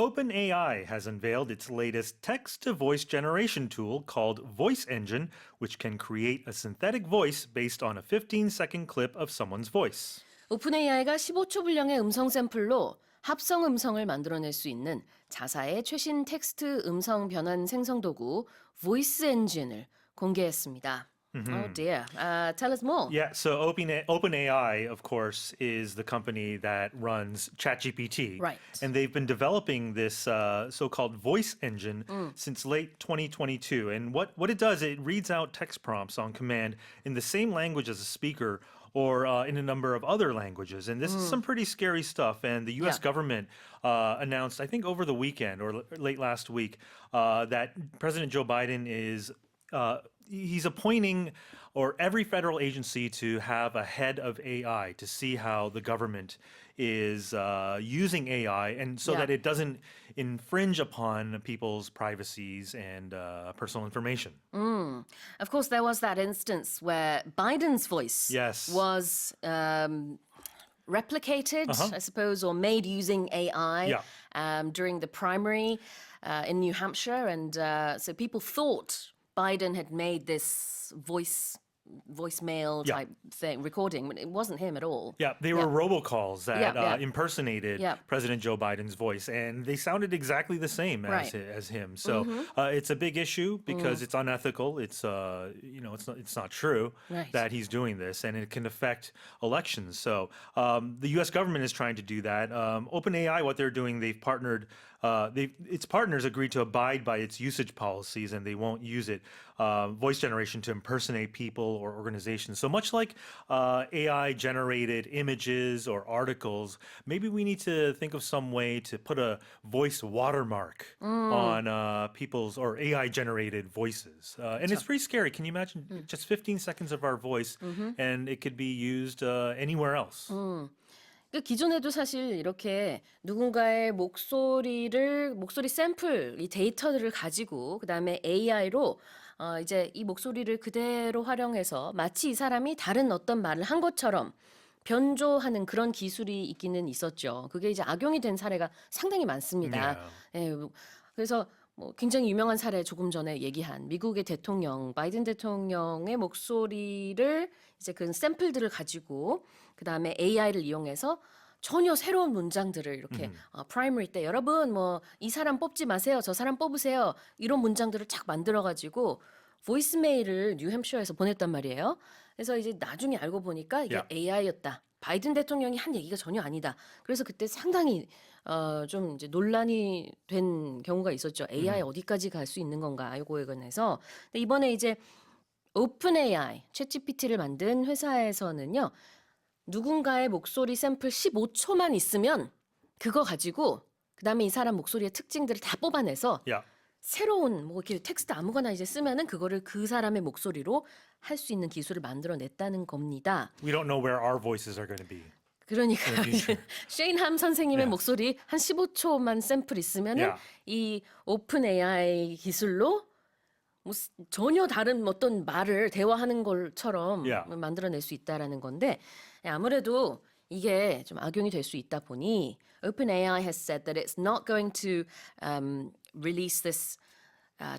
OpenAI has unveiled its latest text-to-voice generation tool called Voice Engine, which can create a synthetic voice based on a 15-second clip of someone's voice. 오픈AI가 15초 분량의 음성 샘플로 합성 음성을 만들어낼 수 있는 자사의 최신 텍스트 음성 변환 생성 도구 Voice Engine'을 공개했습니다. Oh dear. Tell us more. Yeah, so OpenAI, of course, is the company that runs ChatGPT. Right. And they've been developing this so-called voice engine since late 2022. And what it does, it reads out text prompts on command in the same language as a speaker or in a number of other languages. And this is some pretty scary stuff. And the U.S. government announced, I think over the weekend or late last week, that President Joe Biden is he's appointing or every federal agency to have a head of AI to see how the government is using AI and so that it doesn't infringe upon people's privacies and personal information. Of course, there was that instance where Biden's voice was replicated, I suppose, or made using AI during the primary in New Hampshire. And so people thought Biden had made this voicemail type thing, recording, but it wasn't him at all. Yeah, they were robocalls that impersonated President Joe Biden's voice, and they sounded exactly the same as him. So it's a big issue because it's unethical. It's it's not true that he's doing this, and it can affect elections. So the U.S. government is trying to do that. OpenAI, what they're doing, they've partnered. Its partners agreed to abide by its usage policies, and they won't use it voice generation to impersonate people or organizations. So much like AI-generated images or articles, maybe we need to think of some way to put a voice watermark on people's or AI-generated voices. And it's pretty scary. Can you imagine just 15 seconds of our voice, and it could be used anywhere else? 기존에도 사실 이렇게 누군가의 목소리 샘플, 이 데이터들을 가지고 그다음에 AI로 이제 이 목소리를 그대로 활용해서 마치 이 사람이 다른 어떤 말을 한 것처럼 변조하는 그런 기술이 있기는 있었죠. 그게 이제 악용이 된 사례가 상당히 많습니다. 그래서 굉장히 유명한 사례 조금 전에 얘기한 미국의 대통령, 바이든 대통령의 목소리를 이제 그 샘플들을 가지고 그다음에 AI를 이용해서 전혀 새로운 문장들을 이렇게 프라이머리 때 여러분 이 사람 뽑지 마세요. 저 사람 뽑으세요. 이런 문장들을 착 만들어 가지고 보이스메일을 뉴햄셔에서 보냈단 말이에요. 그래서 이제 나중에 알고 보니까 이게 AI였다. 바이든 대통령이 한 얘기가 전혀 아니다. 그래서 그때 상당히 좀 이제 논란이 된 경우가 있었죠. AI 어디까지 갈 수 있는 건가 이거에 관해서. 근데 이번에 이제 오픈AI, 챗GPT를 만든 회사에서는요. 누군가의 목소리 샘플 15초만 있으면 그거 가지고 그다음에 이 사람 목소리의 특징들을 다 뽑아내서 새로운 이렇게 텍스트 아무거나 이제 쓰면은 그거를 그 사람의 목소리로 할 수 있는 기술을 만들어냈다는 겁니다. We don't know where our voices are going to be. 그러니까 셰인함 선생님의 목소리 한 15초만 샘플 있으면은 이 오픈 AI 기술로 전혀 다른 어떤 말을 대화하는 것처럼 만들어낼 수 있다라는 건데 아무래도 이게 좀 악용이 될 수 있다 보니 OpenAI has said that it's not going to release this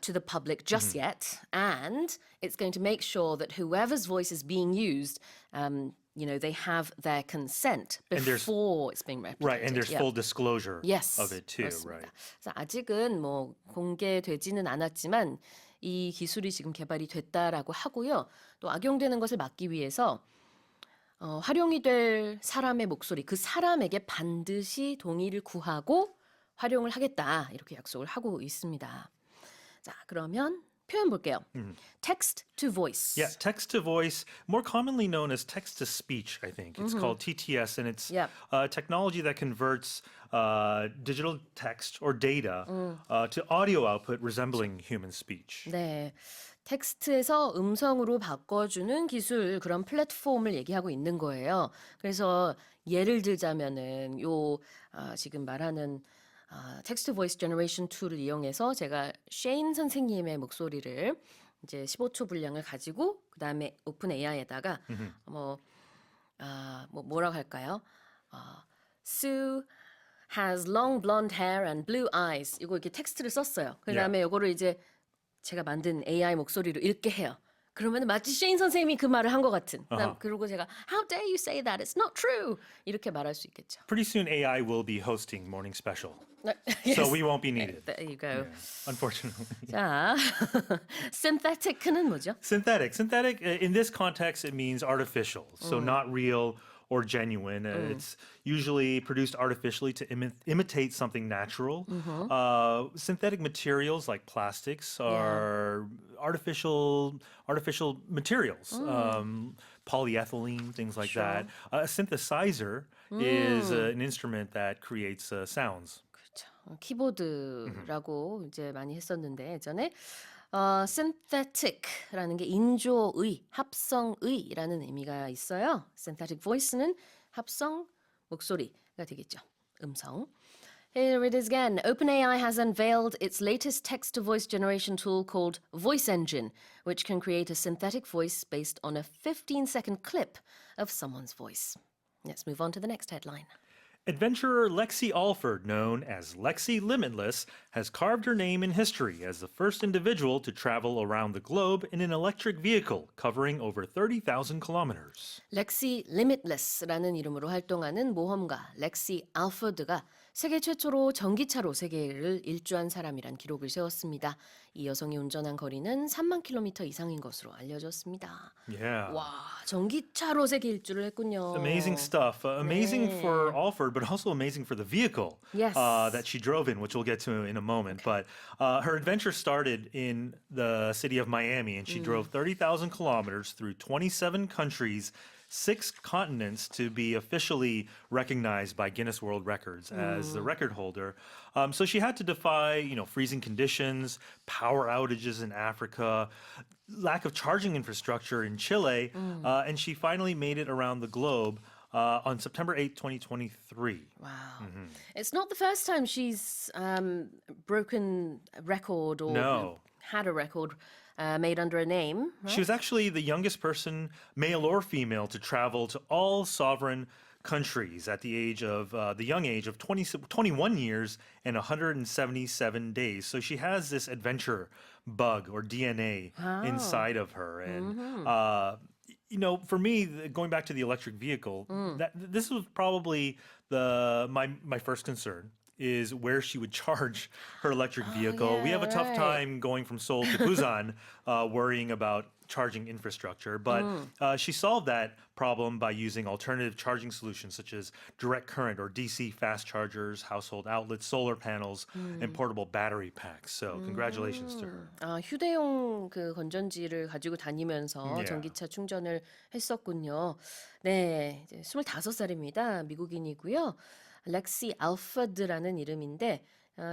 to the public just yet, and it's going to make sure that whoever's voice is being used, they have their consent before it's being replicated. Right, and there's full disclosure of it too, right? 그래서 아직은 공개되지는 않았지만 이 기술이 지금 개발이 됐다라고 하고요. 또 악용되는 것을 막기 위해서 활용이 될 사람의 목소리, 그 사람에게 반드시 동의를 구하고 활용을 하겠다 이렇게 약속을 하고 있습니다. 자, 그러면 표현 볼게요. Text to voice. Yeah, text to voice, more commonly known as text to speech, I think. It's called TTS, and it's technology that converts digital text or data to audio output resembling human speech. 네. 텍스트에서 음성으로 바꿔주는 기술 그런 플랫폼을 얘기하고 있는 거예요. 그래서 예를 들자면은 지금 말하는 텍스트 보이스 제너레이션 툴을 이용해서 제가 셰인 선생님의 목소리를 이제 15초 분량을 가지고 그다음에 오픈 AI에다가 뭐라고 할까요? Sue has long blonde hair and blue eyes. 이거 이렇게 텍스트를 썼어요. 그다음에 이거를 이제 제가 만든 AI 목소리로 읽게 해요. 그러면 마치 셰인 선생님이 그 말을 한 것 같은. 그리고 제가 How dare you say that? It's not true. 이렇게 말할 수 있겠죠. Pretty soon AI will be hosting Morning Special. Yes. So we won't be needed. There you go. Yeah, unfortunately. 자, synthetic는 뭐죠? Synthetic. Synthetic, in this context, it means artificial. So not real or genuine. It's usually produced artificially to imitate something natural. Synthetic materials like plastics are artificial materials. Polyethylene, things like that. A synthesizer is an instrument that creates sounds. 그렇죠. 키보드라고 이제 많이 했었는데 예전에 synthetic라는 게 인조의, 합성의라는 의미가 있어요. synthetic voice는 합성 목소리가 되겠죠. 음성. Here it is again. OpenAI has unveiled its latest text-to-voice generation tool called Voice Engine, which can create a synthetic voice based on a 15-second clip of someone's voice. Let's move on to the next headline. Adventurer Lexie Alford, known as Lexie Limitless, has carved her name in history as the first individual to travel around the globe in an electric vehicle covering over 30,000 kilometers. Lexie Limitless라는 이름으로 활동하는 모험가 렉시 알포드가 세계 최초로 전기차로 세계를 일주한 사람이란 기록을 세웠습니다. 이 여성이 운전한 거리는 3만 킬로미터 이상인 것으로 알려졌습니다. Yeah. 와, 전기차로 세계 일주를 했군요. Amazing stuff. Amazing for Alford, but also amazing for the vehicle Yes. that she drove in, which we'll get to in a moment. But her adventure started in the city of Miami, and she drove 30,000 kilometers through 27 countries, 6 continents to be officially recognized by Guinness World Records as the record holder. So she had to defy, freezing conditions, power outages in Africa, lack of charging infrastructure in Chile, and she finally made it around the globe on September 8, 2023. Wow. It's not the first time she's broken a record or No. had a record made under a name. Right? She was actually the youngest person, male or female, to travel to all sovereign countries at the young age of 21 years and 177 days. So she has this adventure bug or DNA inside of her. And, for me, going back to the electric vehicle, this was probably my first concern. Is where she would charge her electric vehicle. We have a tough time going from Seoul to Busan, worrying about charging infrastructure. But she solved that problem by using alternative charging solutions such as direct current or DC fast chargers, household outlets, solar panels, and portable battery packs. So congratulations to her. 휴대용 그 건전지를 가지고 다니면서 전기차 충전을 했었군요. 네, 이제 25살입니다. 미국인이고요. 렉시 알포드라는 이름인데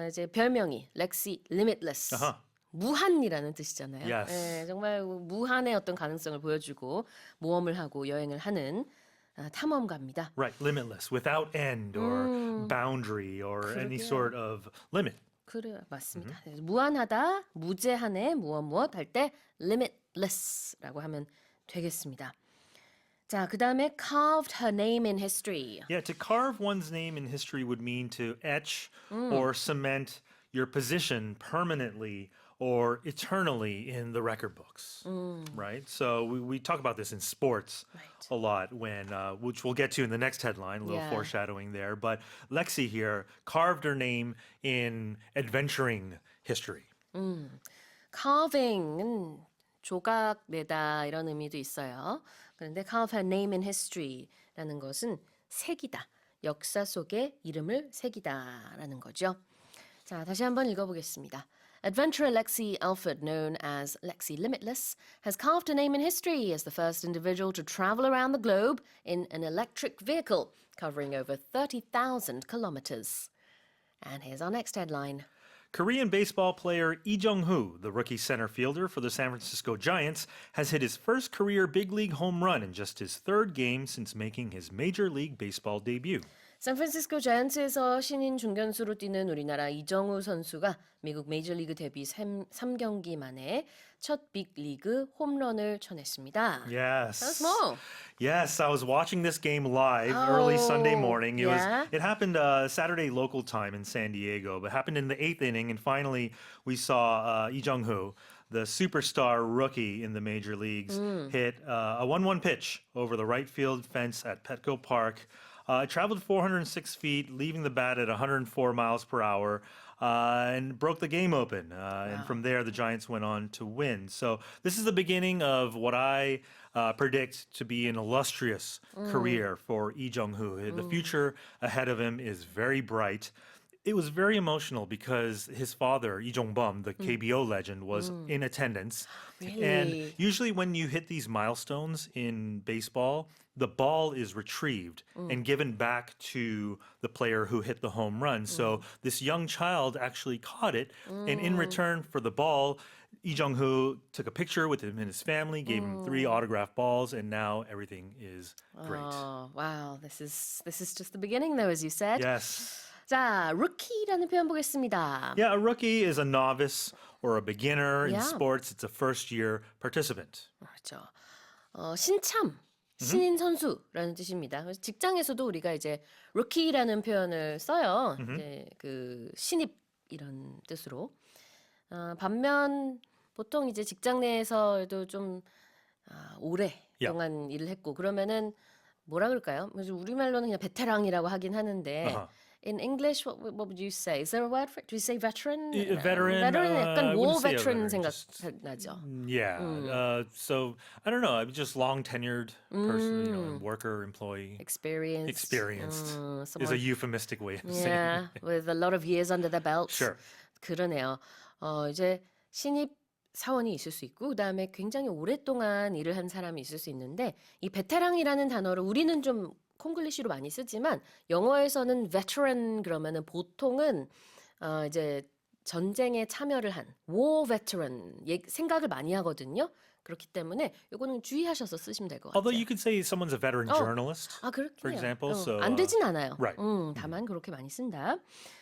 이제 별명이 렉시 Limitless. 무한이라는 뜻이잖아요. Yes. 네, 정말 무한의 어떤 가능성을 보여주고 모험을 하고 여행을 하는 탐험가입니다. Right, limitless, without end or boundary or any sort of limit. 그래, 맞습니다. 무한하다, 무제한의 무엇 할 때 limitless라고 하면 되겠습니다. 자, 그다음에 carved her name in history. Yeah, to carve one's name in history would mean to etch or cement your position permanently or eternally in the record books, right? So we talk about this in sports a lot, which we'll get to in the next headline, a little foreshadowing there. But Lexi here carved her name in adventuring history. carving은 조각 내다 이런 의미도 있어요. 그런데 carve her name in history라는 것은 새기다, 역사 속에 이름을 새기다라는 거죠. 자, 다시 한번 읽어보겠습니다. Adventurer Lexie Alford, known as Lexie Limitless, has carved a name in history as the first individual to travel around the globe in an electric vehicle covering over 30,000 kilometers. And here's our next headline. Korean baseball player Lee Jung-hoo, the rookie center fielder for the San Francisco Giants, has hit his first career big league home run in just his third game since making his Major League Baseball debut. 샌프란시스코 자이언츠에서 신인 중견수로 뛰는 우리나라 이정우 선수가 미국 메이저리그 데뷔 3경기 만에 첫 빅리그 홈런을 쳐냈습니다. Yes. Tell us more. Yes, I was watching this game live early Sunday morning. yeah. It happened Saturday local time in San Diego, but happened in the 8th inning, and finally we saw Lee Jung-hoo, the superstar rookie in the major leagues, hit a 1-1 pitch over the right field fence at Petco Park. It traveled 406 feet, leaving the bat at 104 miles per hour. And broke the game open. And from there, the Giants went on to win. So this is the beginning of what I predict to be an illustrious career for Lee Jung-hoo. The future ahead of him is very bright. It was very emotional because his father, Lee Jong-bum, the KBO legend, was in attendance. Really? And usually when you hit these milestones in baseball, the ball is retrieved and given back to the player who hit the home run. So this young child actually caught it, and in return for the ball, Lee Jung-hoo took a picture with him and his family, gave him 3 autographed balls, and now everything is great. Oh, wow. This is just the beginning though, as you said. Yes. 자, rookie라는 표현 보겠습니다. Yeah, a rookie is a novice or a beginner in Yeah. sports. It's a first-year participant. 그렇죠. 신참, 신인 선수라는 뜻입니다. 그래서 직장에서도 우리가 이제 rookie라는 표현을 써요. 이제 그 신입 이런 뜻으로. 반면 보통 이제 직장 내에서도 좀 오랫동안 일을 했고 그러면은 뭐라 그럴까요? 그래서 우리말로는 그냥 베테랑이라고 하긴 하는데 In English, what would you say? Is there a word for it? Do you say veteran? Veteran. veteran 약간 I war wouldn't say a veteran veteran, 생각나죠. Yeah. So I don't know. I'm just long tenured person, worker, employee. Experienced. Is someone- a euphemistic way of saying. Yeah, with a lot of years under the belt. Sure. 그러네요. 이제 신입 사원이 있을 수 있고 그다음에 굉장히 오랫동안 일을 한 사람이 있을 수 있는데 이 베테랑이라는 단어를 우리는 좀 콩글리시로 많이 쓰지만 영어에서는 veteran 그러면은 보통은 이제 전쟁에 참여를 한 war veteran 생각을 많이 하거든요. 그렇기 때문에 요거는 주의하셔서 쓰시면 될 것 같아요. Although you could say someone's a veteran journalist, 그렇긴 for 해요. example. So, 안 되진 않아요. right. 다만 그렇게 많이 쓴다.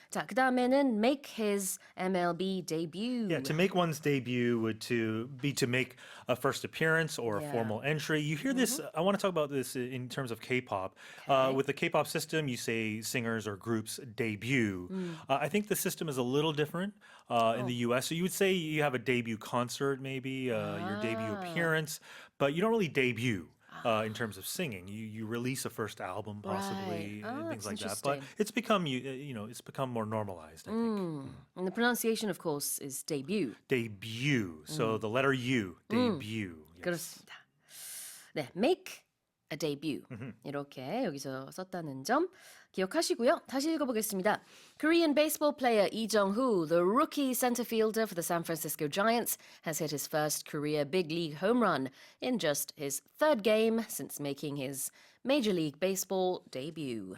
자, 그다음에는 make his MLB debut. Yeah, to make one's debut would to make a first appearance or a Yeah. formal entry. You hear this, I want to talk about this in terms of K-pop. Okay. With the K-pop system, you say singers or groups debut. I think the system is a little different in the US. So you would say you have a debut concert, maybe your debut appearance, but you don't really debut. In terms of singing, you release a first album possibly, Right. and things That's like that. But interesting. it's become it's become more normalized. I think And the pronunciation, of course, is debut. debut. So the letter U, debut. Yes. 그렇습니다. 네, make a debut. 이렇게 여기서 썼다는 점 기억하시고요. 다시 읽어보겠습니다. Korean baseball player Lee Jung-hoo, the rookie center fielder for the San Francisco Giants, has hit his first career big league home run in just his 3rd game since making his Major League Baseball debut.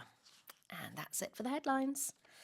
And that's it for the headlines.